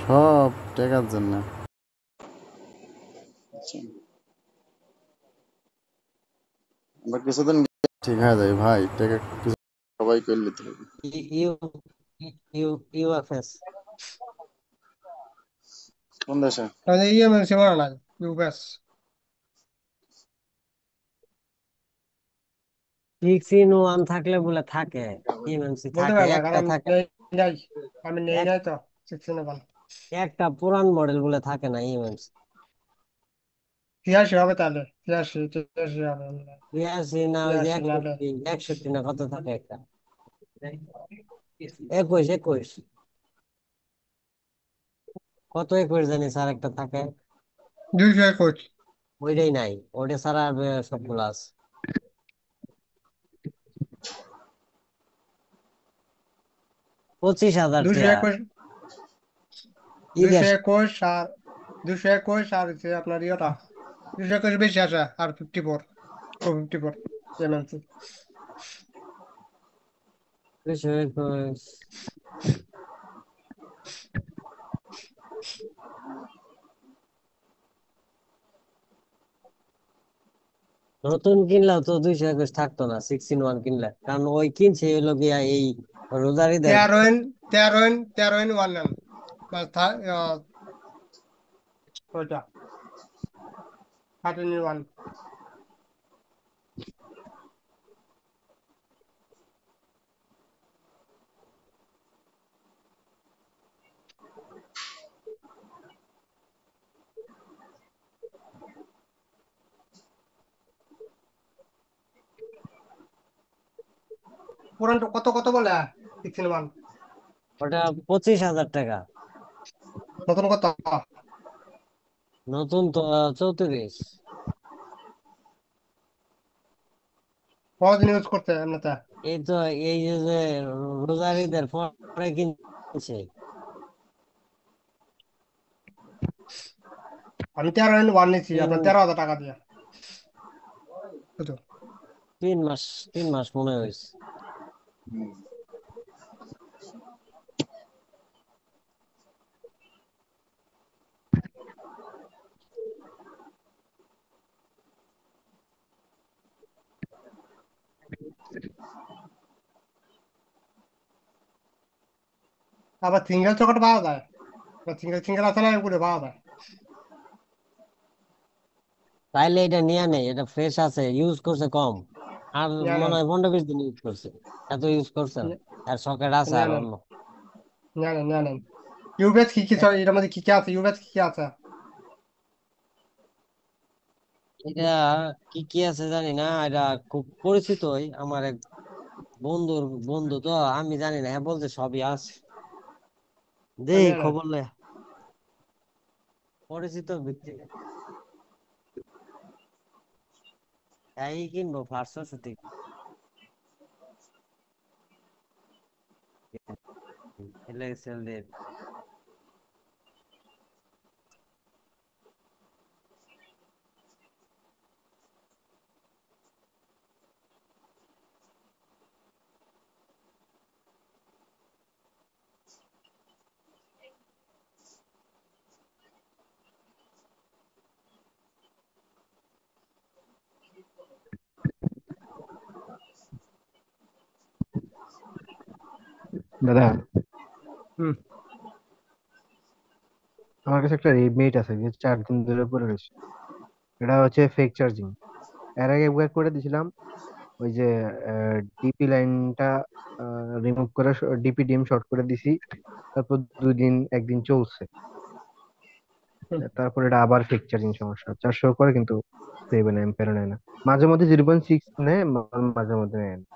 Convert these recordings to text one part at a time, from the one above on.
সব টাকার জন্য। আচ্ছা, আমরা কিছুদিন ঠিক হয়ে যাবে ভাই, টাকা কিছু সবাই করে নিতে হবে। ইউ ইউ ইউএফএস কোন দেশে? ইএমএনসি বড় না, ইউএস। 6-in-1 থাকলে বলে থাকে, ইএমএনসি বলতে থাকে, পারবো না, একটা কারণ থাকে, নাই, আমি নেই এক নাই তো 16 একটা পুরান মডেল বলে থাকে না ইএমএনসি। 83 হবে তাহলে, 83 হবে মনে হয়। 82 না, ওই যে 83 নাহলে 61, 61 না কত থাকে একটা, 21, কত 21 জানি স্যার একটা থাকে। 221, ওইটাই নাই, ওইটা ছাড়া আর সবগুলো আছে। 25,000 টাকা 221, ঈদের 221 আর 221 আর হচ্ছে আপনার ইয়েটা 221 বেশি আসে, আর 54, 54 এমএনসি। 221। নতুন কিনলেও তো 221 থাকতো না, 6-in-1 কিনলে, কারণ ওই কিনছে হলো গিয়া এই রোজারিদের। 13 ওয়ান নেন বাস, ওইটা 13 ওয়ান। পুরানটা কত কত বলে 16 ওয়ান? ওটা 25,000 টাকা। নতুন কত? নতুন তো 34। কতদিন ইউজ করতে এমনিতে? এই তো, এই যে রোজারিদের পরে কিনছে। আমি 13 ওয়ান নিচ্ছি আপনার তিন 13,000 টাকা দিয়ে শুধু। 3 মাস, 3 মাস মনে হয়েছে। আবার সিঙ্গেল চকট পাওয়া যায়, সিঙ্গেল সিঙ্গেল আছে না, এগুলো পাওয়া যায়। তাইলে এটা নিয়ে নেই, এটা ফ্রেশ আছে, ইউজ করছে কম, আর নিয়ে মনে নেন, হয় 15-20 দিন ইউজ করছে, এত ইউজ করছে না। আর সকেট আছে নিয়ে আর নেন, অন্য। নিয়ে নেন। ইউবেস কি কি এক, এটার মধ্যে কি কি আছে? ইউবেস কি কি আছে? এটা কি কি আছে জানি না, এটা খুব পরিচিতই আমার এক বন্ধুর বন্ধু, তো আমি জানি না, হ্যাঁ বলছে সবই আছে, দেই নিয়ে নেন। খবর লয়, পরিচিত ব্যক্তি। এই কিনবো পাঁচশো সাথে, সেল দিয়ে। দাদা, হুম। আমার কাছে একটা রেডমিট আছে যে 4 দিন ধরে পরে রয়েছে। এটা হচ্ছে ফেক চার্জিং। এর আগে একবার করে দিছিলাম, ওই যে ডিপি লাইনটা রিমুভ করে ডিপি ডিম শর্ট করে দিছি। তারপর 1 দিন চলছে। হুম। তারপর এটা আবার ফেক চার্জিং সমস্যা, 400 করে কিন্তু 7 অ্যাম্পিয়ার নেয় না। মাঝে মধ্যে 0.6 নেয়, মাঝে মধ্যে নেয় না।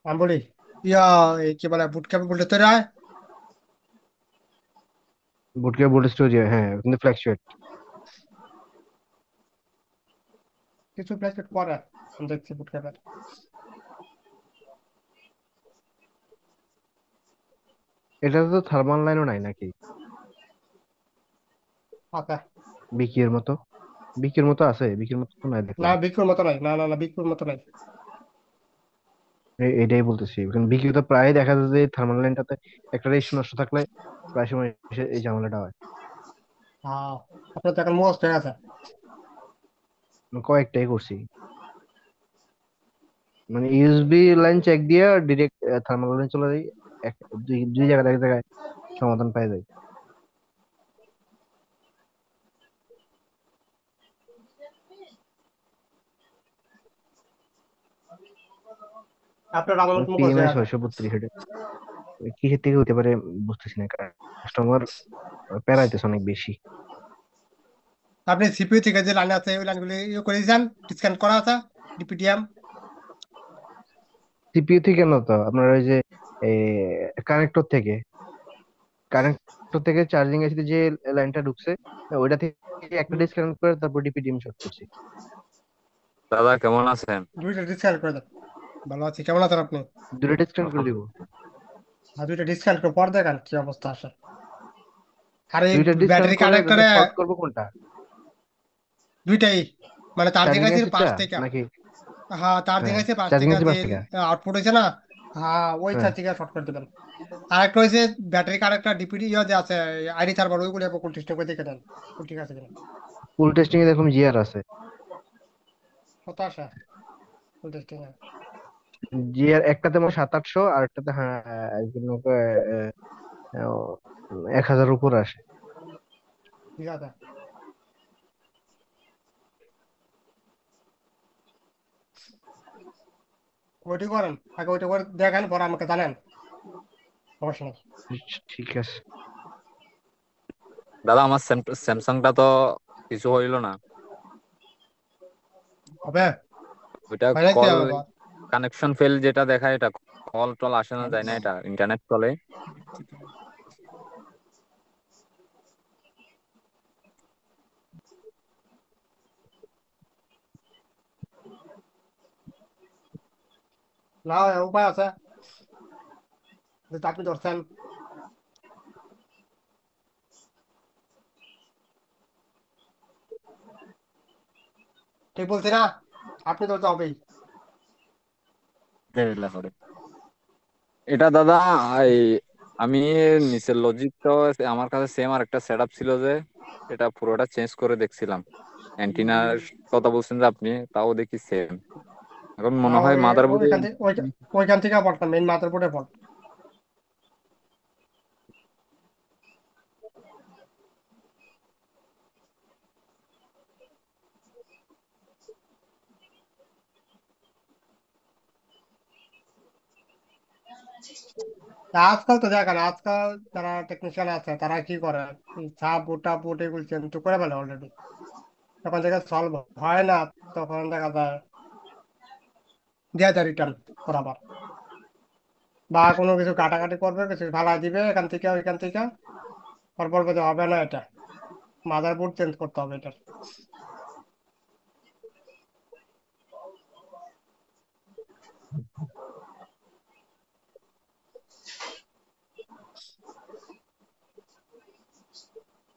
আমি বলি, ইয়া এই কি বলে বুট ক্যাপে বলতে তৈরি হয়, বুটকে বুট স্টোরেজ, হ্যাঁ, কিন্তু ফ্ল্যাকচুয়েট। কিছু প্লেসমেন্ট করে আমি দেখছি বুট ক্যাপের। এটা তো থার্মাল লাইনও নাই নাকি? আচ্ছা, বিকির মতো, বিকির মতো আছে, বিকির মতো তো নাই না দেখলাম। বিকুর মতো নাই, না না না বিকুর মতো নাই। এটাই বলতেছি, কারণ বিক্রিতে প্রায় দেখা যায় যে থার্মাল লাইনটাতে একটা রেজিস্টার নষ্ট থাকলে প্রায় সময় এই ঝামেলাটা হয়। হ্যাঁ, আপনার তো এখন মুখস্থ হয়ে আছে। আমি কয়েকটাই করছি, মানে ইউএসবি লাইন চেক দিয়ে ডিরেক্ট থার্মাল লাইন চলে যাই, এক দুই দুই জায়গায় এক জায়গায় সমাধান পাই যায়। আপনার আমার মতো মুখস্থ পিএমএ হয়ে আছে। 632 এটা কিসের থেকে হতে পারে বুঝতেছি না, কাস্টমার প্যারাইতেছে অনেক বেশি। আপনি সিপিইউ থেকে যে লাইন আছে ওই লাইনগুলি ইয়ে করে দিয়েছেন, ডিসকানেক্ট করা আছে, ডিপিডিএম। সিপিইউ থেকে না তো, আপনার ওই যে কানেক্টর থেকে চার্জিং এসে যে লাইনটা ঢুকছে, ওইটা থেকে একটা ডিসকানেক্ট করে তারপর ডিপিডিএম শর্ট করছি। দাদা কেমন আছেন? দুইটা ডিসকানেক্ট করে দেন। ভালো আছি, কেমন আছেন আপনি? দুটো ডিসকানেক্ট করে দিব। আর দুইটা ডিসকানেক্ট করে পর দেখেন কি অবস্থা আসে। আর এই দুইটা ব্যাটারি ডিসকানেক্ট করে কানেক্টরে শর্ট করবো কোনটা? দুইটাই, মানে চার্জিং চার্জিং আছে এসিটা পাশ থেকে। নাকি? হ্যাঁ, চার্জিং হ্যাঁ, আছে পাশ চার্জিং থেকে এসি যে পাঁচ টাকা। আউটপুট হয়েছে না, হ্যাঁ ওই হ্যাঁ, চার্জিং শর্ট করে দেবেন। আর একটা হয়েছে ব্যাটারি কানেক্টর ডিপিডি ইয়ে যে আছে, আইডি সার্ভার, ওইগুলো কোন টেস্টিং করে দেখে দেন কোন ঠিক আছে কিনা। ফুল টেস্টিং এ দেখুন জিআর আছে। হতাশা কোন টেস্টিং। জিআর একটাতে আমার 700-800, আর একটাতে হ্যাঁ 1000 উপর আসে। ঠিক আছে, ওইটি করেন, আগে ওইটা করে দেখেন পরে আমাকে জানেন, সমস্যা নেই। ঠিক আছে। দাদা আমার স্যামসাংটা তো কিছু হইলো না। হবে, ওইটা হয় নাকি কল আবার? কানেকশন ফেল যেটা দেখায়, এটা কল টল আসে না, যায় না, এটা ইন্টারনেট চলে। না উপায় আছে, যেটা আপনি ধরছেন। ঠিক বলছি না? আপনি ধরতে হবেই। এটা দাদা, এই আমি নিচের লজিকটা আমার কাছে সেম আর একটা সেট আপ ছিল, যে এটা পুরোটা চেঞ্জ করে দেখছিলাম। অ্যান্টিনার কথা বলছেন যে আপনি, তাও দেখি সেম। এখন না মনে হয় ওই মাদারবোর্ডে। ওইখান থেকে ওইখান থেকে ফল্ট না, মেইন মাদারবোর্ডে ফল্ট। আজকাল তো দেখেন, আজকাল যারা টেকনিশিয়ান আছে তারা কি করে, সাপ বুটা বুট এগুলো চেঞ্জ তো করে ফেলে অলরেডি। যখন থেকে সলভ হয় না, তখন দেখা যায় দিয়ে দেয় রিটার্ন বরাবর, বা কোনো কিছু কাটাকাটি করবে, কিছু ফালা দিবে এখান থেকে ওইখান থেকে, পর বলবে যে হবে না, এটা মাদারবোর্ড চেঞ্জ করতে হবে এটা।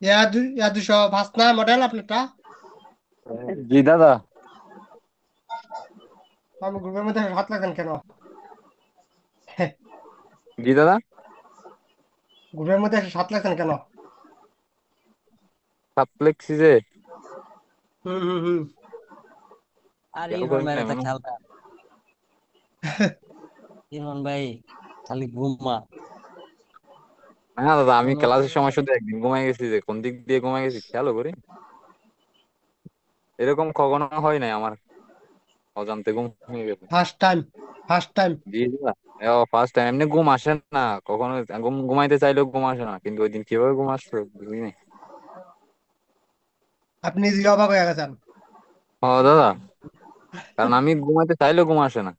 ইয়া 205 না মডেল আপনারটা? জি দাদা। আমি গ্রুপের মধ্যে হাত লাগান কেন? জি দাদা। গ্রুপের মধ্যে সাত লাগছেন কেন? সাপ্লেক্সি যে হুম হুম হুম। আর খেয়াল ইরফান করেন না ভাইয়ের তো এমন। খেয়াল কর। ইরফান ভাই খালি ঘুমা। হ্যাঁ দাদা, আমি কোনো ক্লাসের সময় শুধু একদিন ঘুমাই গেছি, যে কোন দিক দিয়ে ঘুমাই গেছি খেয়ালও করি। এরকম কখনো হয় নাই আমার, অজান্তে ঘুম হয়ে গেছে। First time, first time. জি দাদা। ফার্স্ট টাইম এমনি ঘুম আসে না কখনো, ঘুমাইতে চাইলেও ঘুম আসে না, কিন্তু ওই দিন কিভাবে ঘুম আসলো বুঝলি না। আপনি নিজে অবাক হয়ে গেছেন। ও দাদা, কারণ আমি ঘুমাইতে চাইলেও ঘুম আসে না।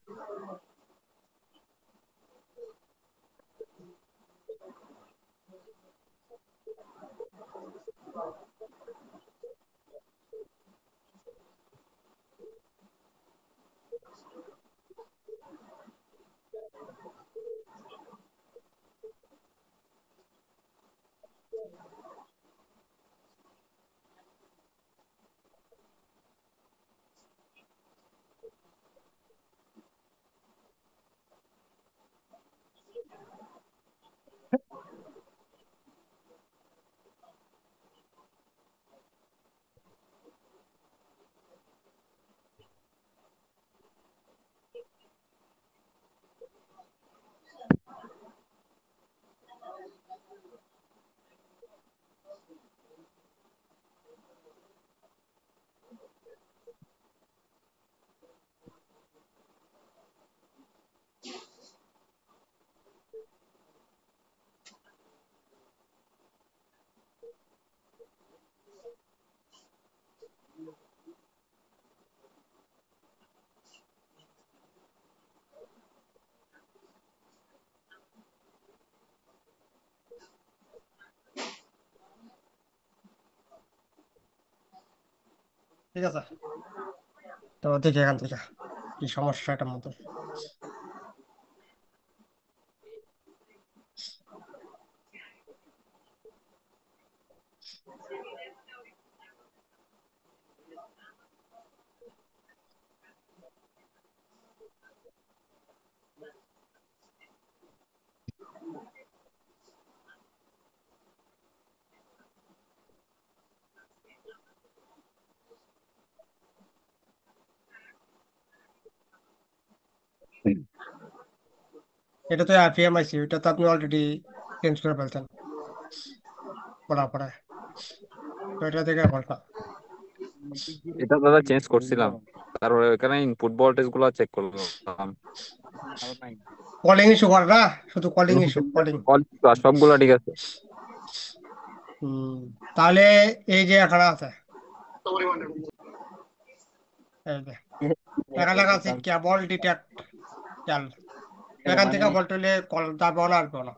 ঠিক আছে, তো দেখি এখান থেকে কি সমস্যা এটার মধ্যে। এটা তো আইপিএমআইসি, ওইটা তো আপনি অলরেডি চেঞ্জ করে ফেলছেন পড়ার পরে, তো এটা থেকে ভুলটা। এটা দাদা চেঞ্জ করছিলাম, তারপরে ওখানে ইনপুট ভোল্টেজ গুলো চেক করলাম। কলিং ইস্যু করে না, শুধু কলিং ইস্যু, কলিং। সবগুলো ঠিক আছে। তাহলে এই যে এখানে আছে, এই যে এখানে লেখা আছে কেবল ডিটেক্ট ক্যাল, এখান থেকে ভোল্ট হলে কল যাবে না, আসবে না।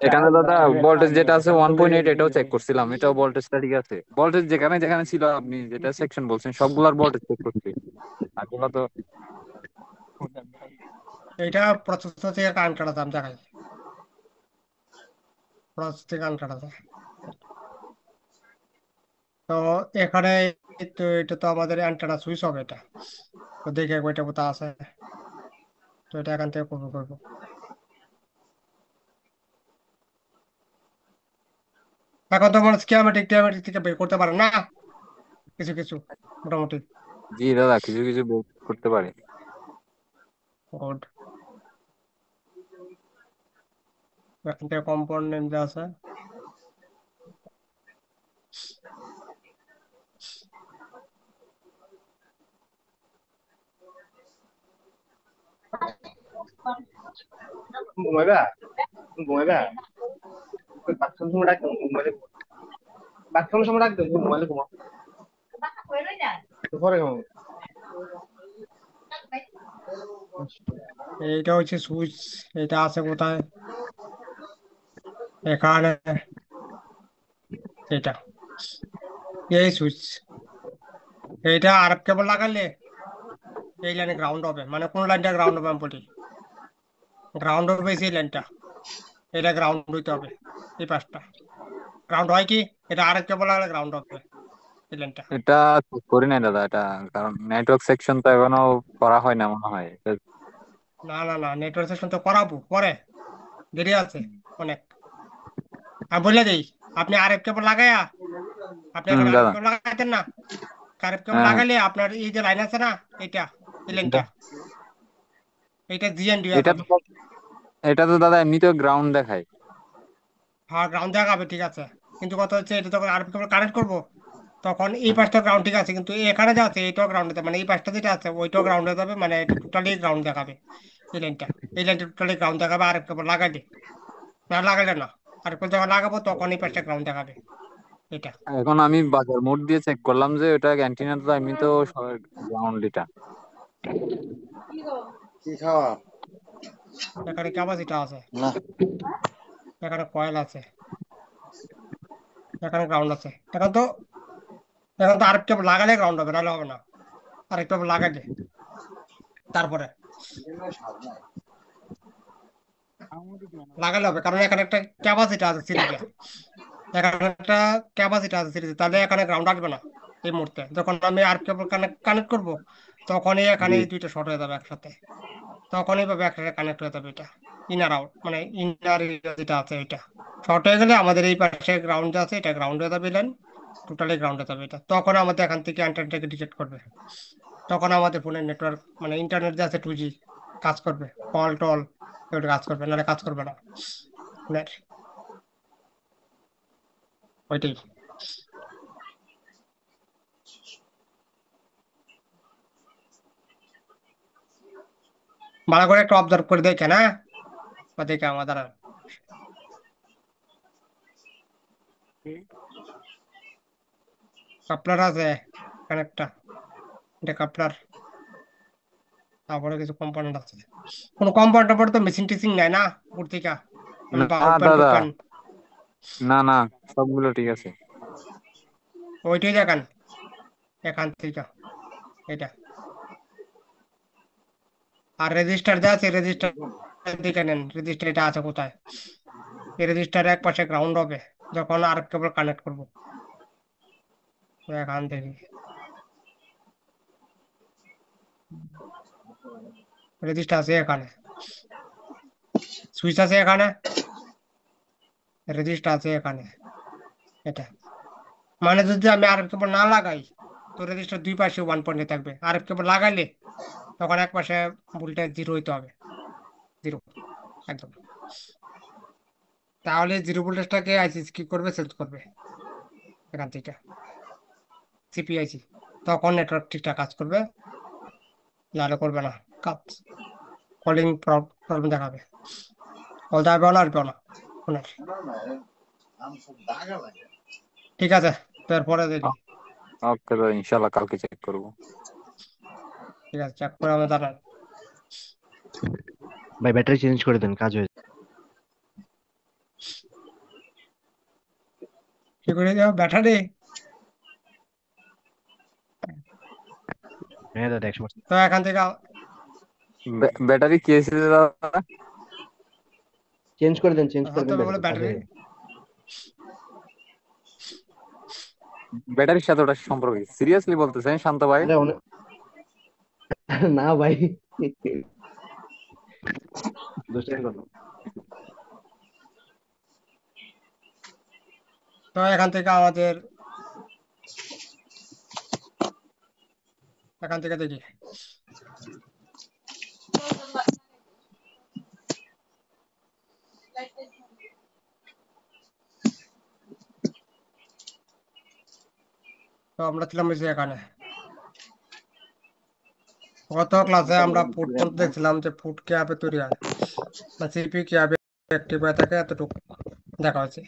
এখানে দাদা ভোল্টেজ যেটা আছে 1.8, এটাও চেক করছিলাম, এটাও ভোল্টেজটা ঠিক আছে। ভোল্টেজ যেখানে যেখানে ছিল আপনি যেটা সেকশন বলছেন সবগুলার ভোল্টেজ চেক করছি, আগগুলো তো। এইটা প্রসেসর থেকে কারেন্ট কাটাতে আমি দেখাই, প্রসেসর থেকে কারেন্ট কাটাতে। তো এখানে তো এটা তো আমাদের অ্যান্টেনা সুইচ হবে, এটা তো দেখে ওইটা কোথাও আছে, তো এটা এখান থেকে করবো। এখন তো মানুষ স্কিমেটিক টিয়ামেটিক থেকে বের করতে পারে না, কিছু কিছু মোটামুটি। জি দাদা, কিছু কিছু বের করতে পারে। গুড। এখান থেকে কম্পোনেন্ট যা আছে, ঘুমাইবা ঘুমাইবা বাথরুম সময় ডাক ঘুমাইলে, বাথরুম সময় ডাক ঘুমাইলে ঘুমাও পরে ঘুমাও। এইটা হচ্ছে সুইচ, এটা আছে কোথায়, এখানে, এটা এই সুইচ, এইটা আরএফ কেবল লাগালে এই লাইনে গ্রাউন্ড হবে, মানে কোন লাইনটা গ্রাউন্ড হবে আমি বলি, গ্রাউন্ড হবে এই লাইনটা, এটা গ্রাউন্ড হইতে হবে, এই পাশটা গ্রাউন্ড হয় কি, এটা আরএফ কেবল লাগালে গ্রাউন্ড হবে এই লাইনটা। এটা check করি নাই দাদা, এটা কারণ নেটওয়ার্ক সেকশন তো এখনো করা হয় না মনে হয়। না না না, নেটওয়ার্ক সেকশন তো করাবো পরে, দেরি আছে অনেক। আমি বলে দিই, আপনি আরএফ কেবল লাগাইয়া, আপনি এখানে আরএফ দাদা। কেবল লাগাইতেন না, আরএফ কেবল হ্যাঁ লাগাইলে আপনার এই যে লাইন আছে না, এটা এই লাইনটা, এটা জিএনডি হয়ে এটা যাবে। তো এটা তো দাদা এমনিতেও গ্রাউন্ড দেখায়। হ্যাঁ গ্রাউন্ড দেখাবে ঠিক আছে, কিন্তু কথা হচ্ছে এটা যখন আরএফ কেবল কানেক্ট করবো, তখন এই পাশটা গ্রাউন্ড ঠিক আছে, কিন্তু এখানে যা আছে এটাও গ্রাউন্ড হতে, মানে এই পাশটা যেটা আছে ওইটাও গ্রাউন্ড হয়ে যাবে, মানে এটা টোটালি গ্রাউন্ড দেখাবে এই লাইনটা, এই লাইনটা টোটালি গ্রাউন্ড দেখাবে আরএফ কেবল লাগাইলে, না লাগাইলে না, আরএফ কেবল যখন লাগাবো তখন এই পাশটা গ্রাউন্ড দেখাবে এটা। এখন আমি বাজার মোড দিয়ে চেক করলাম যে ওটা ক্যান্টিনা তো এমনিতেও গ্রাউন্ড এটা। কি খাওয়া? এখানে ক্যাপাসিটি আছে, না, এখানে কয়েল আছে, এখানে গ্রাউন্ড আছে, এখন তো আরএফ কেবল লাগালে গ্রাউন্ড হবে, নাহলে হবে না, আরএফ কেবল লাগাইলে তারপরে লাগালে হবে, কারণ এখানে একটা ক্যাপাসিটি আছে সিরিজে, এখানে একটা ক্যাপাসিটি আছে সিরিজে, তাহলে এখানে গ্রাউন্ড আসবে না এই মুহূর্তে। যখন আমি আরএফ কেবল কানেক্ট করবো, তখনই এখানে জি এই দুইটা শর্ট হয়ে যাবে একসাথে, তখন এইভাবে একসাথে কানেক্ট হয়ে যাবে, এটা ইনার আউট, মানে ইনার যেটা আছে এটা শর্ট হয়ে গেলে আমাদের এই পাশে গ্রাউন্ড আছে, এটা গ্রাউন্ড হয়ে যাবে, লাইন টোটালি গ্রাউন্ড হয়ে যাবে এটা, তখন আমাদের এখান থেকে অ্যান্টেনাটাকে ডিটেক্ট করবে, তখন আমাদের ফোনের নেটওয়ার্ক মানে ইন্টারনেট যে আছে 2G কাজ করবে, কল টল এগুলো কাজ করবে, নাহলে কাজ করবে না net, ওইটাই। ভালো করে একটু অবজার্ভ করে দেখে না, বা দেখে আমাদের কাপলার আছে এখানে একটা, এটা কাপলার, তারপরে কিছু কম্পোনেন্ট আছে, কোনো কম্পোনেন্টের পরে তো মেশিন টিচিং নাই না উপর থেকে, মানে না ওপেন দাদা, টোপেন, না না, সবগুলো ঠিক আছে। ওইটাই দেখান। এখান থেকে এটা। আর রেজিস্টার যা আছে রেজিস্টার দিকে নেন, রেজিস্টার এটা আছে কোথায়? এই রেজিস্টার এক পাশে গ্রাউন্ড হবে যখন আর কেবল কানেক্ট করবো। তো এখান থেকে রেজিস্টার আছে এখানে, সুইচ আছে এখানে, রেজিস্টার আছে এখানে। এটা মানে যদি আমি আর কেবল না লাগাই তো রেজিস্টার দুই পাশে 1 পয়েন্টে থাকবে, আর কেবল লাগাইলে তখন এক পাশে ভোল্টেজ 0 হইতে হবে, 0 একদম। তাহলে 0 ভোল্টেজটাকে আইসি কি করবে, সেট করবে এখান থেকে সিপিআইসি, তখন নেটওয়ার্ক ঠিকঠাক কাজ করবে, নাহলে করবে না কাজ, কলিং প্রবলেম দেখাবে, কল যাবে না, আসবে না ফোনের। ঠিক আছে, তো এরপরে দেখি। ওকে তো ইনশাল্লাহ কালকে চেক করবো। ঠিক আছে, চেক করে আমি জানাই। ভাই ব্যাটারি চেঞ্জ করে দেন, কাজ হয়ে যাবে। কি করে যাও ব্যাটারি? হ্যাঁ দাদা 100%। তো এখান থেকে ব্যাটারি কি হয়েছে দাদা? চেঞ্জ করে দেন, চেঞ্জ করে হয়তো দেন বলে ব্যাটারি, কাজ ব্যাটারি। হয়ে যাবে। ব্যাটারির সাথে ওটা সম্পর্ক কি? সিরিয়াসলি বলতেছেন শান্ত ভাই? আরে অনেক না ভাই, দুষ্টামি করলাম। তো এখান থেকে আমাদের এখান থেকে দেখি তো আমরা ছিলাম হচ্ছে এখানে। গত ক্লাসে আমরা ফুড পর্যন্ত দেখছিলাম যে ফুড কিভাবে তৈরি হয় বা সিপি কিভাবে অ্যাক্টিভ হয়ে থাকে, এতটুকু দেখা হয়েছে।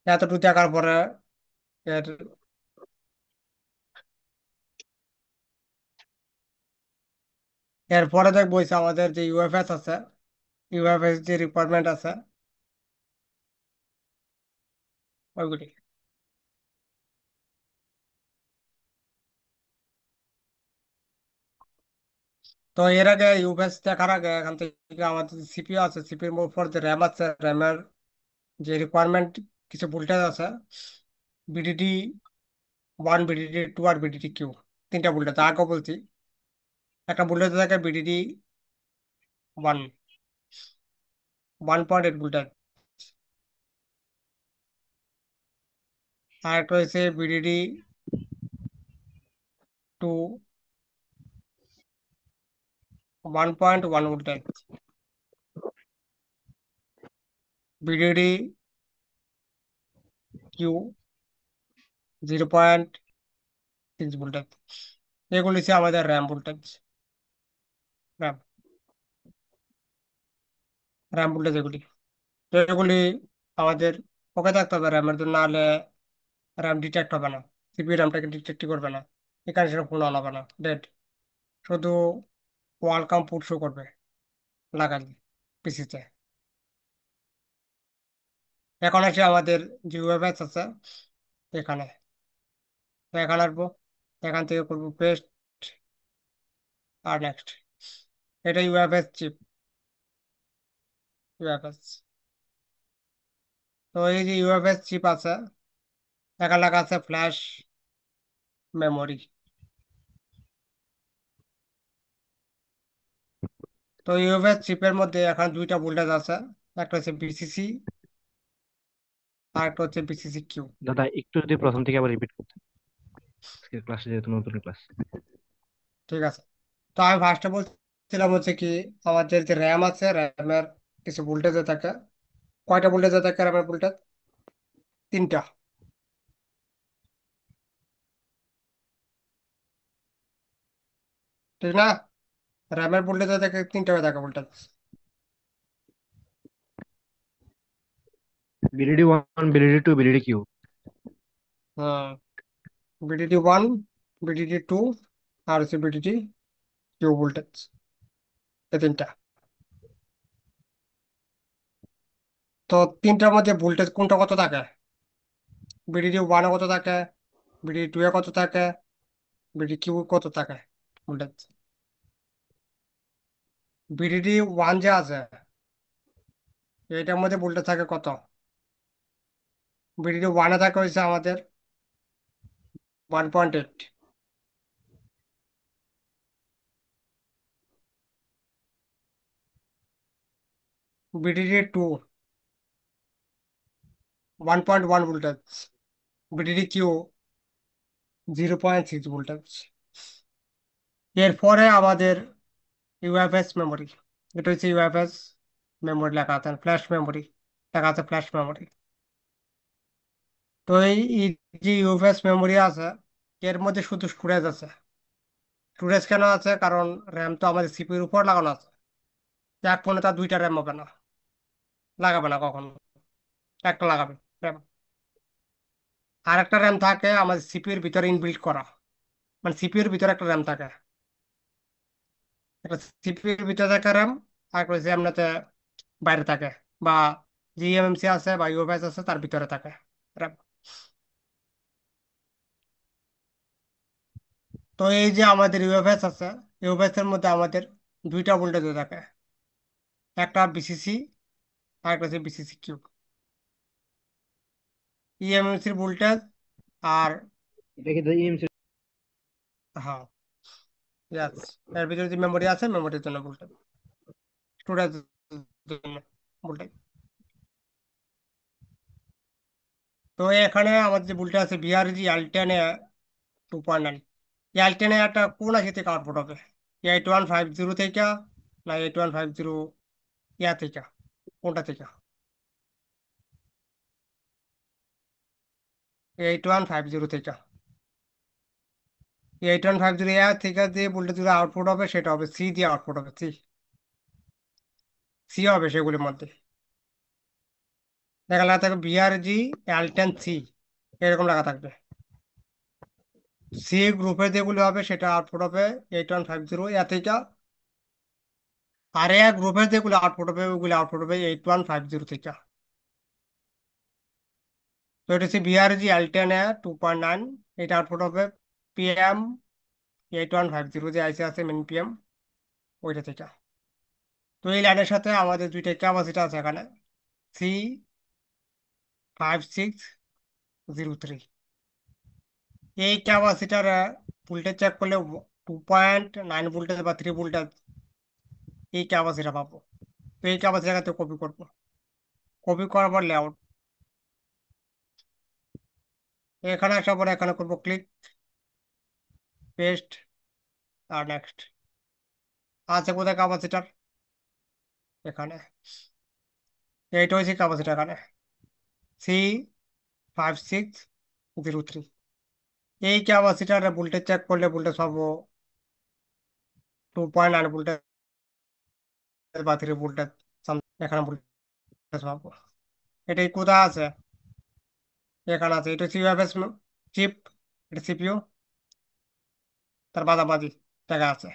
এতটুকু দেখার পরে এর এরপরে দেখবো হচ্ছে আমাদের যে ইউএফএস আছে, ইউএফএস যে রিকোয়ারমেন্ট আছে ওইগুলি। তো এর আগে ইউএফএস দেখার আগে এখান থেকে আমাদের সিপিইউ আছে, সিপির উপর যে র্যাম আছে, র্যামের যে রিকোয়ারমেন্ট কিছু ভোল্টেজ আছে, বিডিডি 1, বিডিডি 2 আর বিডিডি কিউ, তিনটা ভোল্টেজ আগে বলছি। একটা ভোল্টেজ থাকে বিডিডি 1, 1.8 ভোল্টেজ, আর একটা হচ্ছে VDD 2, 1.1 voltage, VDD Q 0.6 voltage. এগুলি হচ্ছে আমাদের RAM voltage, RAM RAM voltage এগুলি। তো এগুলি আমাদের ওকে থাকতে হবে র্যামের জন্য, নাহলে র্যাম ডিটেক্ট হবে না, সিপি র্যামটাকে ডিটেক্ট করবে না, এখানে সেটা ফোন হবে না, ডেড। শুধু ওয়েলকাম পুট শো করবে লাগালে পিসিতে। এখন আছে আমাদের যে ওয়েবএক্স আছে এখানে, তো এখানে আসবো, এখান থেকে করবো পেস্ট আর নেক্সট। এটা ইউএফএস চিপ, ইউএফএস। তো এই যে ইউএফএস চিপ আছে, এখানে লেখা আছে ফ্ল্যাশ মেমোরি। তো ইউএফএস চিপের মধ্যে এখন দুইটা ভোল্টেজ আছে, একটা হচ্ছে বিসিসি আর একটা হচ্ছে বিসিসি কিউ। দাদা একটু যদি প্রথম থেকে আবার রিপিট করতেন, আজকের ক্লাসে যেহেতু নতুন ক্লাস। ঠিক আছে, তো আমি ফার্স্টে বলছিলাম হচ্ছে কি, আমাদের যে র্যাম আছে, র্যামের কিছু ভোল্টেজে থাকে। কয়টা ভোল্টেজে থাকে র্যামের ভোল্টেজ? তিনটা। ঠিক না? র্যামের ভোল্টেজে থাকে তিনটা হয়ে থাকে voltage. VDD 1, VDD 2, VDD Q. হুম, বিডিডি 1, বিডিডি 2 আর হচ্ছে বিডিডি কিউ ভোল্টেজ, এই তিনটা। তো তিনটার মধ্যে ভোল্টেজ কোনটা কত থাকে? বিডিডি 1 কত থাকে, বিডিডি 2 কত থাকে, বিডি কিউ কত থাকে ভোল্টেজ? বিডিডি ওয়ান যে আছে এটার মধ্যে ভোল্টেজ থাকে কত? বিডিডি ওয়ানে থাকে হয়েছে আমাদের 1.8। VDD two 1.1 voltage. VDD Q 0.6 voltage. এরপরে আমাদের ইউএফএস মেমোরি, এটা হচ্ছে ইউএফএস মেমোরি লেখা আছে, ফ্ল্যাশ মেমোরি লেখা আছে, ফ্ল্যাশ মেমোরি। তো এই যে ইউএফএস মেমোরি আছে এর মধ্যে শুধু স্টোরেজ আছে। স্টোরেজ কেন আছে? কারণ র্যাম তো আমাদের সিপির উপর লাগানো আছে। এক ফোনে তার দুইটা র্যাম হবে না, লাগাবে না কখনো, একটা লাগাবে র্যাম। আর একটা র্যাম থাকে আমাদের সিপির ভিতরে ইনবিল্ট করা, মানে সিপির ভিতরে একটা র্যাম থাকে, একটা সিপির ভিতরে থাকে র্যাম, আর একটা হচ্ছে এমনিতে বাইরে থাকে, বা জিএমএমসি আছে বা ইউএফএস আছে তার ভিতরে থাকে র্যাম। তো এই যে আমাদের ইউএফএস আছে, ইউএফএস এর মধ্যে আমাদের দুইটা ভোল্টেজ থাকে, একটা বিসিসি আর একটা হচ্ছে বিসিসি কিউ। ইএমএমসির ভোল্টেজ আর এটা কিন্তু ইএমসি। হ্যাঁ, ইয়াস, এর ভিতরে যে মেমোরি আছে মেমোরির জন্য ভোল্টেজ, স্টোরেজ জন্য ভোল্টেজ। তো এখানে আমাদের যে ভোল্টেজ আছে বিআরজি এল10 2.9, এল10 একটা কোন আশি থেকে আউটপুট হবে? 8150 থেকে না 8150 ইয়া থেকে, কোনটা থেকে? 8150 থেকে। 8150 ইয়া থেকে যে ভোল্টেজ আউটপুট হবে সেটা হবে সি দিয়ে আউটপুট হবে, সি সি হবে সেগুলির মধ্যে। দেখা লেখা থাকবে বিআরজি এল10 সি, এরকম লেখা থাকবে। সি গ্রুপে যেগুলো হবে সেটা আউটপুট হবে 8150 ইয়া থেকে, আর এ গ্রুপের যেগুলো আউটপুট হবে ওগুলো আউটপুট হবে 8150 থেকে। তো এটা হচ্ছে বিআরজি এল10 2.9, এটা আউটপুট হবে পিএম 8150 যে আইসি আছে মেন পিএম, ওইটা থেকে। তো এই লাইনের সাথে আমাদের দুইটা ক্যাপাসিটি আছে এখানে, C5603। এই ক্যাপাসিটার ভোল্টেজ চেক করলে 2.9 ভোল্টেজ বা 3 ভোল্টেজ এই ক্যাপাসিটা পাবো। তো এই ক্যাপাসিটাকে কপি করবো, কপি করার পর লেআউট, এখানে আসার পরে এখানে করবো ক্লিক, পেস্ট, আর নেক্সট। আছে কোথায় ক্যাপাসিটার? এখানে, এইটা হচ্ছে ক্যাপাসিটার এখানে, C5603। এই ক্যাপাসিটার ভোল্টেজ চেক করলে ভোল্টেজ পাবো 2.9 ভোল্টেজ বা 3 ভোল্টেজ, এখানে ভোল্টেজ পাবো। এটাই কোথায় আছে? এখানে আছে, এটা হচ্ছে ইউএফএস চিপ, এটা সিপিইউ, তার বাদাবাদি জায়গা আছে।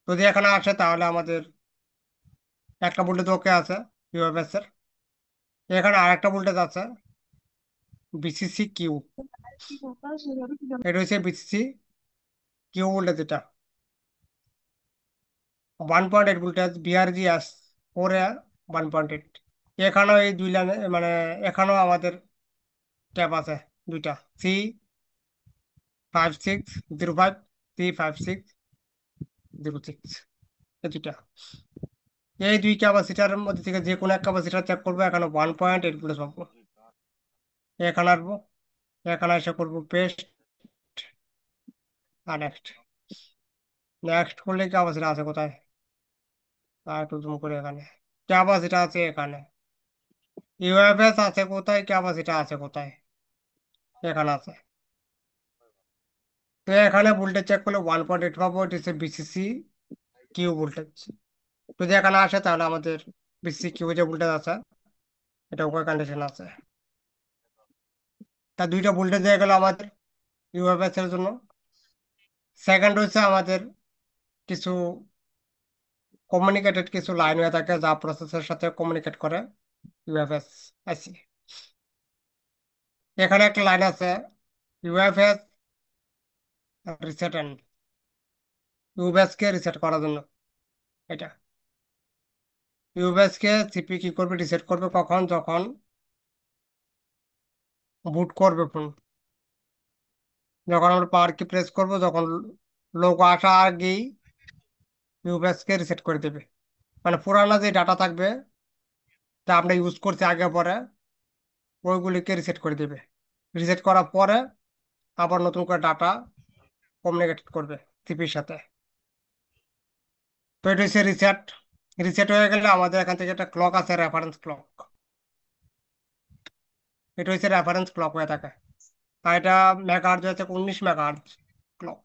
যদি এখানে আসে তাহলে আমাদের একটা ভোল্টেজ ওকে আছে ইউএফএস এর, এখানে আরেকটা ভোল্টেজ আছে বিসিসি কিউ, এটা হচ্ছে বিসিসি কিউ ভোল্টেজ, এটা 1.8 ভোল্টেজ, বিআরজি এস 1.8। এখানেও এই দুই লাইনে মানে এখানেও আমাদের ট্যাপ আছে দুইটা, C5605, C5606, এই দুইটা। এই দুই ক্যাপাসিটারের মধ্যে থেকে যে কোনো এক ক্যাপাসিটার চেক করবো, এখানে 1.8 ভোল্টেজ পাবো। এখানে আসবো, এখানে এসে করবো পেস্ট, আর নেক্সট। নেক্সট করলে ক্যাপাসিটার আছে কোথায়? আর একটু জুম করে, এখানে ক্যাপাসিটার আছে, এখানে ইউএফএস আছে কোথায়, ক্যাপাসিটার আছে কোথায়? এখানে আছে। তো এখানে ভোল্টেজ চেক করলে 1.8 পাবো, এটা হচ্ছে বিসিসি কিউ ভোল্টেজ। যদি এখানে আসে তাহলে আমাদের বিসিসি কিউ যে ভোল্টেজ আছে এটা উপর কন্ডিশন আছে। তা দুইটা ভোল্টেজ হয়ে গেল আমাদের ইউএফএস এর জন্য। সেকেন্ড হচ্ছে আমাদের কিছু কমিউনিকেটেড কিছু লাইন হয়ে থাকে যা প্রসেসের সাথে কমিউনিকেট করে ইউএফএস আইসি। এখানে একটা লাইন আছে ইউএফএস রিসেট এন ইউবেস কে রিসেট করার জন্য এটা ইউবেস কে সিপি কি করবে রিসেট করবে কখন যখন বুট করবে ফোন যখন আমরা পাওয়ার কি প্রেস করব যখন লোগো আসা আগেই ইউবেস কে রিসেট করে দেবে মানে পুরানো যে ডাটা থাকবে যা আমরা ইউজ করছি আগে পরে ওইগুলিকে রিসেট করে দেবে রিসেট করার পরে আবার নতুন করে ডাটা কমিউনিকেট করবে সিপির সাথে তো এটা হচ্ছে রিসেট রিসেট হয়ে গেলে আমাদের এখান থেকে একটা ক্লক আছে রেফারেন্স ক্লক এটা হচ্ছে রেফারেন্স ক্লক হয়ে থাকে আর এটা মেগাহার্জ হয়ে থাকে 19 মেগাহার্জ ক্লক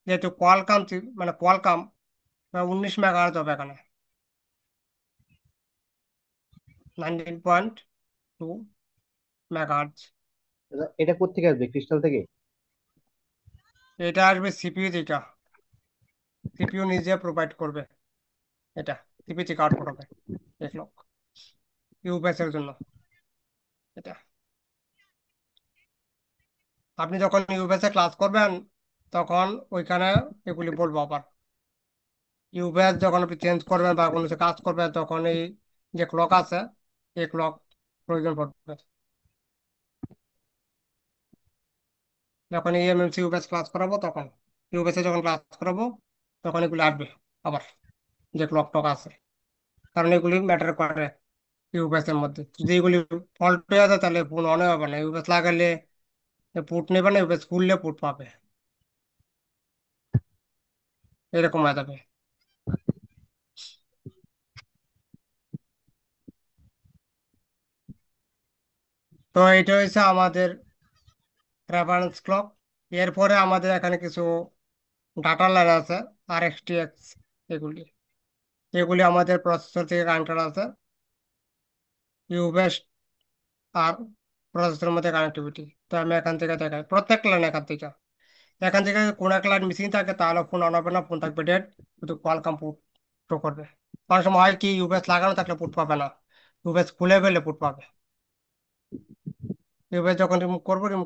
যেহেতু কোয়ালকাম মানে কোয়ালকাম 19 মেগাহার্জ হবে এখানে 19.2 মেগাহার্জ এটা কোত্থেকে আসবে, ক্রিস্টাল থেকে? এটা আসবে সিপিইউ থেকে সিপিইউ নিজে প্রোভাইড করবে এটা সিপিইউ থেকে আউটপুট হবে এই ক্লক ইউপিএস এর জন্য এটা আপনি যখন ইউপিএস এ ক্লাস করবেন তখন ওইখানে এগুলি বলবো আবার ইউপিএস যখন আপনি চেঞ্জ করবেন বা কোনো কিছু কাজ করবেন তখন এই যে ক্লক আছে এই ক্লক প্রয়োজন পড়বে যখন এই এমএমসি ইউপিএস ক্লাস করাবো তখন ইউপিএস এ যখন ক্লাস করাবো তখন এগুলি আসবে আবার যে ক্লক টক আছে কারণ এগুলি ম্যাটার করে ইউপিএস এর মধ্যে যদি এগুলি ফল্ট হয়ে যায় তাহলে ফোন অন হবে না ইউপিএস লাগালে পুট নেবে না ইউপিএস খুললে পুট পাবে এরকম হয়ে যাবে তো এটা হচ্ছে আমাদের রেফারেন্স ক্লক এরপরে আমাদের এখানে কিছু ডাটা লাইন আছে RxTx এগুলি এগুলি আমাদের প্রসেসর থেকে কানেক্টেড আছে ইউবেস আর প্রসেসরের মধ্যে কানেক্টিভিটি তো আমি এখান থেকে দেখাই প্রত্যেক লাইন এখান থেকে কোন এক লাইন মিসিং থাকে তাহলে ফোন অন হবে না ফোন থাকবে ডেড শুধু কোয়ালকাম পুট শো করবে অনেক সময় হয় কি ইউবেস লাগানো থাকলে পুট পাবে না ইউবেস খুলে ফেলে পুট পাবে ইউবেস যখন রিমুভ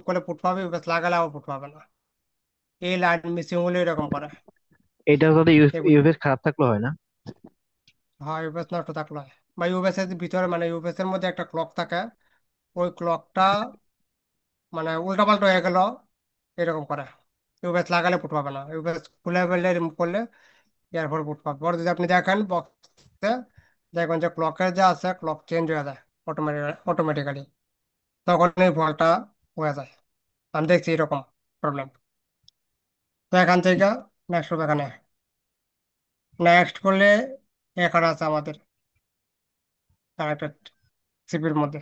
করলে পুট পাবে ইউবেস লাগালে আবার পুট পাবে না এই লাইন মিসিং হলে এরকম করে এটা যদি এগুলি ইউএস খারাপ থাকলে হয় না? হয় ইউবেস নষ্ট থাকলে হয়। বা ইউবেস এর ভিতরে মানে ইউবেস এর মধ্যে একটা ক্লক থাকে ওই ক্লকটা মানে উল্টাপাল্টা হয়ে গেল এরকম করে ইউবেস লাগালে ফুট পাবে না ইউবেস খুলে ফেললে রিমুভ করলে এরপর ফুট পাবে পরে যদি আপনি দেখেন বক্সে দেখবেন যে ক্লকের যা আছে ক্লক চেঞ্জ হয়ে যায় অটোমেটিক্যালি তখন এই ফলটা হয়ে যায় আমি দেখছি এরকম প্রবলেম তো এখান থেকে নেক্সট হবে এখানে নেক্সট করলে এখানে আছে আমাদের কানেক্টেড সিপির মধ্যে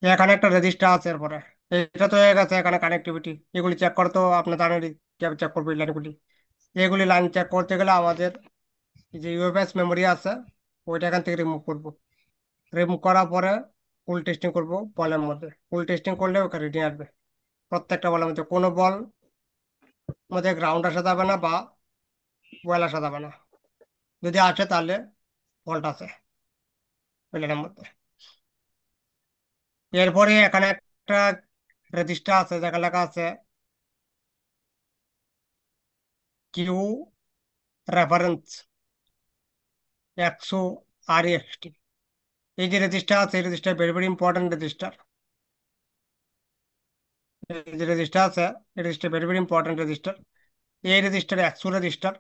এখানে একটা রেজিস্টার আছে এরপরে এটা তো হয়ে গেছে এখানে কানেক্টিভিটি এগুলি চেক করতে আপনি জানেনই কিভাবে চেক করবো এই লাইনগুলি এগুলি লাইন চেক করতে গেলে আমাদের এই যে ইউএফএস মেমোরি আছে ওইটা এখান থেকে রিমুভ করব রিমুভ করার পরে ফুল টেস্টিং করব বলের মধ্যে ফুল টেস্টিং করলে ওখানে রিডিং আসবে প্রত্যেকটা বলের মধ্যে কোনো বল মধ্যে গ্রাউন্ড আসা যাবে না বা ওয়েল আসা যাবে না যদি আসে তাহলে ফল্ট আছে ওই লাইনের মধ্যে এরপরে এখানে একটা রেজিস্টার আছে যেখানে লেখা আছে কিউ রেফারেন্স 100 REXT এই যে রেজিস্টার আছে এই register very very important register এই যে রেজিস্টার আছে এই register very very important register এই রেজিস্টার 100 রেজিস্টার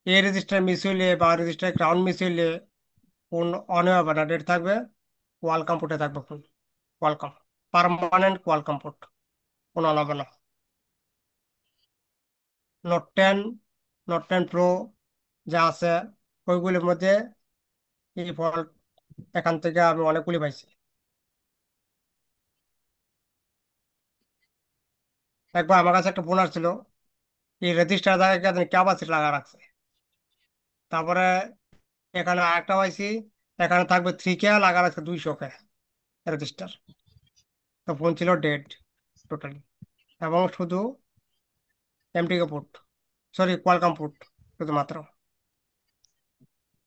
এই রেজিস্টার মিস হইলে বা রেজিস্টার গ্রাউন্ড মিস হইলে ফোন অন হবে না ডেট থাকবে ওয়ালকাম পোর্টে থাকবে phone welcome permanent welcome port phone on হবে না নোট 10 নোট 10 প্রো যা আছে ওইগুলির মধ্যে এই ফল্ট এখান থেকে আমি অনেকগুলি পাইছি একবার আমার কাছে একটা ফোন আসছিল এই রেজিস্টার জায়গায় ক্যাপাসিটি লাগা রাখছে তারপরে এখানে আরেকটা পাইছি এখানে থাকবে 3K লাগা রাখছে 200K রেজিস্টার তো ফোন ছিল ডেড টোটালি এবং শুধু এমটিকে পোর্ট সরি কোয়ালকাম পোর্ট শুধুমাত্র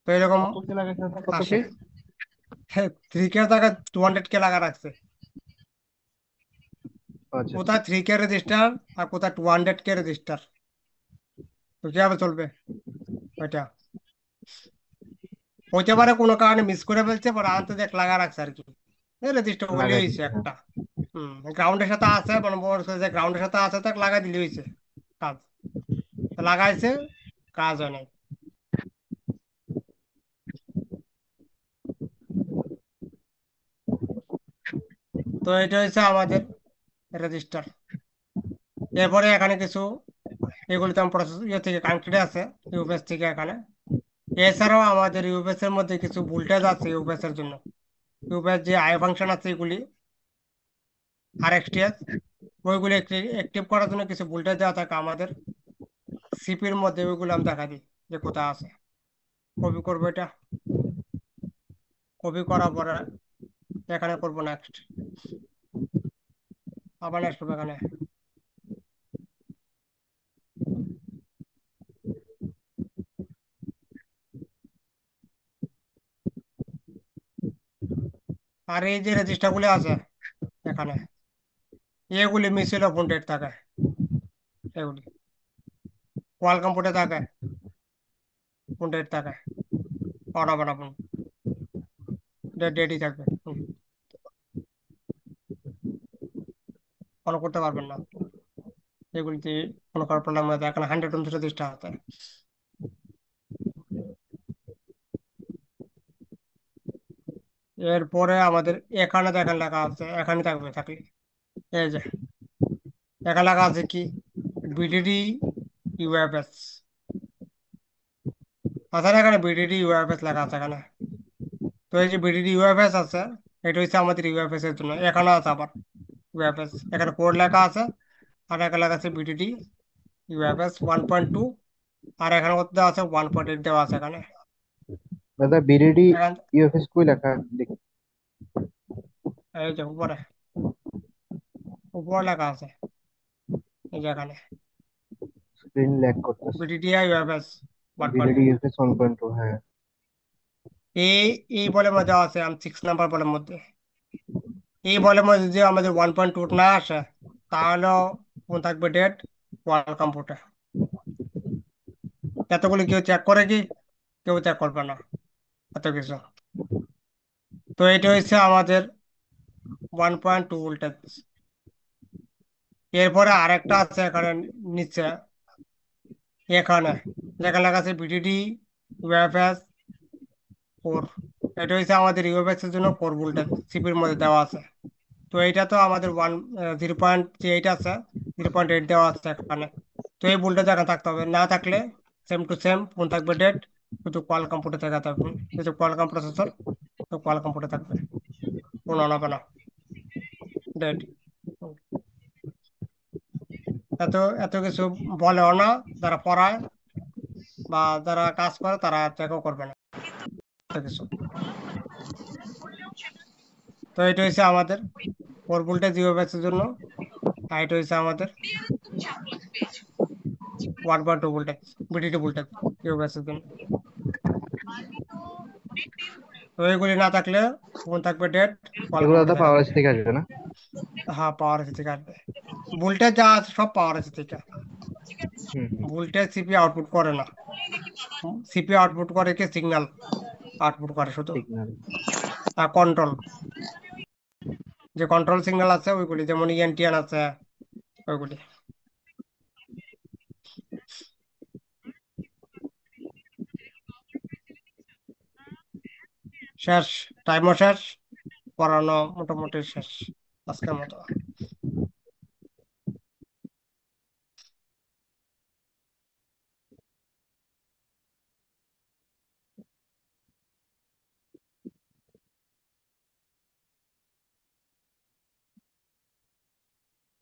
তো এরকম কত কে লাগাইছে স্যার, কত আসে কে? 3K জায়গায় 200K লাগা রাখছে আচ্ছা কোথায় 3K রেজিস্টার আর কোথায় 200K রেজিস্টার, তো কিভাবে চলবে ওইটা? হইতে পারে কোনো কারণে মিস করে ফেলছে, পরে আনতে দেখ লাগা রাখছে আর কি, রেজিস্টার হইলে লাগাই হয়েছে দিচ্ছে, হ্যাঁ। একটা। গ্রাউন্ডের সাথে আছে, মানে বড় যে গ্রাউন্ডের সাথে আছে তাকে লাগাই দিলে হয়েছে কাজ। তো লাগাইছে, কাজ হয় নাই। তো এটা হচ্ছে আমাদের রেজিস্টার। এরপরে এখানে কিছু এগুলি তো প্রসেস ইয়ে থেকে কানেক্টেড আছে ইউপিএস থেকে এখানে। এছাড়াও আমাদের ইউপিএস এর মধ্যে কিছু ভোল্টেজ আছে ইউপিএস এর জন্য। ইউপিএস যে আই ফাংশন আছে এগুলি আর এক্সটিএস, ওইগুলি অ্যাক্টিভ করার জন্য কিছু ভোল্টেজ দেওয়া থাকে আমাদের সিপির মধ্যে, ওইগুলো আমি দেখা দিই যে কোথায় আছে। কপি করবো এটা, কপি করার পরে এখানে করবো নেক্সট, আবার নেক্সট করবো এখানে। আর এই যে রেজিস্টার গুলি আছে এখানে, এগুলি মিছিল ভোল্টেজ থাকে, এগুলি কোয়ালকম পোর্টে থাকে, ভোল্টেজ থাকে, অটো বাড়াবো ডেডই থাকবে, ফলো করতে পারবেন না এগুলিতে। কোনো কারো প্রবলেম হয়ে যায়, এখানে 100 রেজিস্টার আছে। এরপরে আমাদের এখানে দেখেন লেখা আছে, এখানে থাকবে থাকলে এই যে এখানে লেখা আছে কি বিডিডি ইউএফএস, তাছাড়া এখানে বিডিডি ইউএফএস লেখা আছে এখানে। তো এই যে বিডিডি ইউএফএস আছে, এটা হচ্ছে আমাদের ইউএফএস এর জন্য। এখানে আছে আবার ইউএফএস, এখানে কোড লেখা আছে, আর এখানে লেখা আছে বিডিডি ইউএফএস 1.2, আর এখানে মধ্যে আছে 1.8 দেওয়া আছে এখানে। দাদা বিডিডি এখান ইউএফএস কই লেখা দেখি। এই যে উপরে উপরে লেখা আছে, এই যে এখানে স্ক্রিন ল্যাগ করতেছে। BDD UFS BDD 1.2। ইউএফএস 1.2, হ্যাঁ। এই এই বলের মধ্যে আছে, আমি 6 নাম্বার বলের মধ্যে। এই বলের মধ্যে যদি আমাদের 1.2 না আসে, তাহলেও কোন থাকবে ডেট ওয়ার্ল্ড কম্পিউটার। এতগুলি কেউ চেক করে কি? কেউ চেক করবে না এত কিছু। তো এটা হচ্ছে আমাদের 1.2 ভোল্টেজ। এরপরে আরেকটা আছে এখানে নিচে, এখানে যেখানে লেখা আছে বিডিডি ইউএফএস 4, এটা হচ্ছে আমাদের ইউএফএস এর জন্য 4 ভোল্টেজ সিপির মধ্যে দেওয়া আছে। তো এইটা তো আমাদের 0.8 আছে, 0.8 দেওয়া আছে এখানে। তো এই ভোল্টেজ এখানে থাকতে হবে, না থাকলে সেম টু সেম ফোন থাকবে ডেট, শুধু কোয়ালকম পোর্টে থেকে থাকবে, যেহেতু কোয়ালকম প্রসেসর, তো কোয়ালকম পোর্টে থাকবে, ফোন অন হবে না, ডেট। এত এত কিছু বলেও না, যারা পড়ায় বা যারা কাজ করে তারা চেকও করবে না এত কিছু। তো এটা হচ্ছে আমাদের 4 ভোল্টেজ ইউএফএস এর জন্য, আর এটা হচ্ছে আমাদের 1.2 ভোল্টেজ বিডিডি ভোল্টেজ ইউএফএস এর জন্য। তো এগুলি না থাকলে ফোন থাকবে ডেট, এগুলো কোয়ালকম দাদা পোর্টে পাওয়ার থাকবে। এসে থেকে আসবে না? হ্যাঁ, পাওয়ার এসে থেকে আসবে। ভোল্টেজ যা আছে সব পাওয়ার এসে থেকে। হুম হুম। ভোল্টেজ সিপি আউটপুট করে না, সিপি আউটপুট করে কি সিগন্যাল আউটপুট করে শুধু, সিগন্যাল। আর কন্ট্রোল, যে কন্ট্রোল সিগন্যাল আছে ওইগুলি, যেমন ইএনটিএন আছে ওইগুলি। শেষ, টাইমও শেষ, পড়ানো মোটামুটি শেষ আজকের মতো।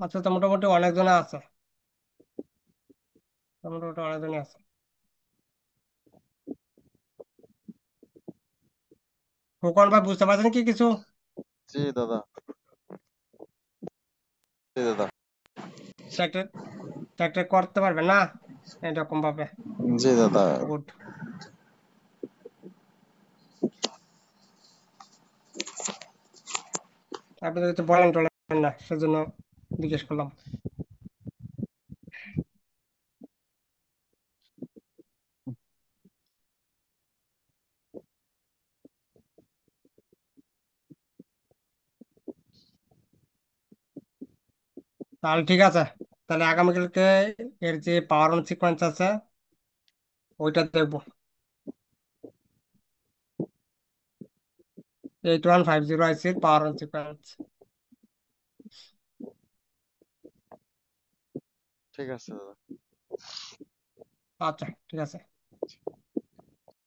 আচ্ছা, তো মোটামুটি অনেকজনে আছে, তো মোটামুটি অনেকজনই আছে। খোকন ভাই বুঝতে পারছেন কি কিছু? জি দাদা, জি দাদা, ট্র্যাক্টর ট্র্যাক্টর করতে পারবে না এরকম ভাবে? জি দাদা। গুড। আপনি তো কিছু বলেন টলেন না, সেজন্য জিজ্ঞেস করলাম। তাহলে ঠিক আছে, তাহলে আগামীকালকে এর যে পাওয়ার অন সিকোয়েন্স আছে ওইটা দেখবো। 8150 আইসির পাওয়ার অন সিকোয়েন্স। ঠিক আছে দাদা। আচ্ছা ঠিক আছে।